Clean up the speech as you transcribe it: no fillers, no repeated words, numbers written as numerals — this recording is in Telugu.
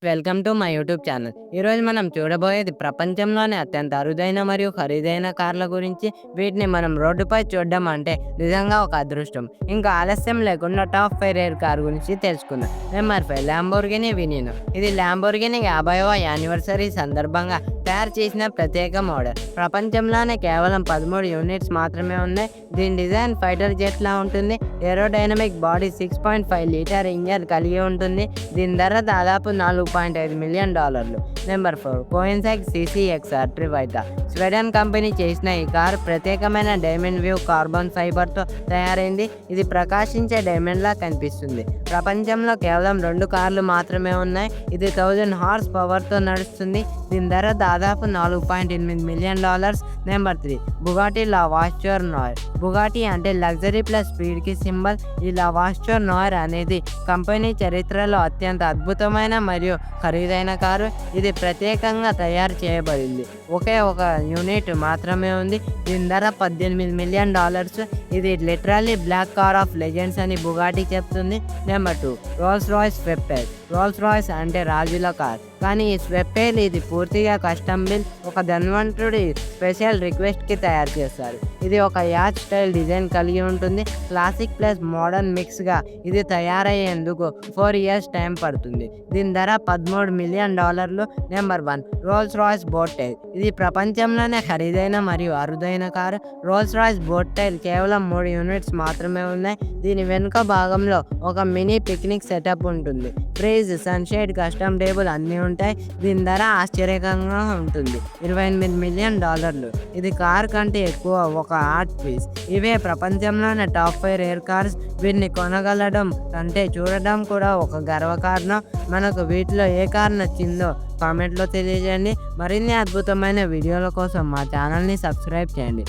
Welcome to my YouTube channel. ఈరోజు మనం చూడబోయేది ప్రపంచంలోనే అత్యంత అరుదైన మరియు ఖరీదైన కార్ల గురించి. వీటిని మనం రోడ్డుపై చూడడం అంటే నిజంగా ఒక అదృష్టం. ఇంకా ఆలస్యం లేకుండా టాప్ 5 రేర్ కార్ గురించి తెలుసుకుందాం. Number 5 Lamborghini Veneno. ఇది ల్యాంబోర్గిని 50వ యానివర్సరీ సందర్భంగా తయారు చేసిన ప్రత్యేక మోడల్. ప్రపంచంలోనే కేవలం 13 యూనిట్స్ మాత్రమే ఉన్నాయి. దీని డిజైన్ ఫైటర్ జెట్ లా ఉంటుంది. ఏరోడైనమిక్ బాడీ 6.5 లీటర్ ఇంజన్ కలిగి ఉంటుంది. దీని ధర దాదాపు $4.5 million. Number 4 Koenigsegg CCXR Trevita. Sweden company చేసిన ఈ కారు ప్రత్యేకమైన డైమండ్ వ్యూ కార్బన్ ఫైబర్తో తయారైంది. ఇది ప్రకాశించే డైమండ్ లా కనిపిస్తుంది. ప్రపంచంలో కేవలం 2 కార్లు మాత్రమే ఉన్నాయి. ఇది 1000 హార్స్ పవర్తో నడుస్తుంది. దీని ధర దాదాపు $4.8 million. Number 3 Bugatti La Voiture Noire. Bugatti అంటే లగ్జరీ ప్లస్ స్పీడ్కి సింబల్. ఈ లవాస్టర్ నాయిర్ అనేది కంపెనీ చరిత్రలో అత్యంత అద్భుతమైన మరియు ఖరీదైన కారు. ఇది ప్రత్యేకంగా తయారు చేయబడింది. ఒకే ఒక యూనిట్ మాత్రమే ఉంది. దీని ధర $18 మిలియన్. ఇది literally black car of legends అని బుగాటి చెప్తుంది. Number 2 Rolls Royce Sweptail. Rolls Royce అంటే రాజుల కార్, కానీ ఈ స్వెప్టైల్ ఇది పూర్తిగా కస్టమ్ బిల్. ఒక ధనవంతుడి స్పెషల్ రిక్వెస్ట్కి తయారు చేస్తారు. ఇది ఒక యాచ్ స్టైల్ డిజైన్ కలిగి ఉంటుంది. క్లాసిక్ ప్లస్ మోడర్న్ మిక్స్గా ఇది తయారయ్యేందుకు 4 ఇయర్స్ టైం పడుతుంది. దీని ధర $13 million. Number 1 Rolls Royce Boat Tail. ఇది ప్రపంచంలోనే ఖరీదైన మరియు అరుదైన కారు. రోల్స్ రాయ్స్ బోట్టైల్ కేవలం 3 యూనిట్స్ మాత్రమే ఉన్నాయి. దీని వెనుక భాగంలో ఒక మినీ పిక్నిక్ సెటప్ ఉంటుంది. ఫ్రీజ్, సన్షేడ్, కస్టమ్ టేబుల్ అన్నీ ఉంటాయి. దీని ధర ఆశ్చర్యకరంగా ఉంటుంది, $28 మిలియన్. ఇది కార్ కంటే ఎక్కువ ఒక ఆర్ట్ పీస్. ఇవే ప్రపంచంలోనే టాప్ 5 రేర్ కార్స్. వీటిని కొనగలడం కంటే చూడడం కూడా ఒక గర్వకారణం. మనకు వీటిలో ఏ కార్ నచ్చిందో కామెంట్లో తెలియజేయండి. మరిన్ని అద్భుతమైన వీడియోల కోసం మా ఛానల్ని సబ్స్క్రైబ్ చేయండి.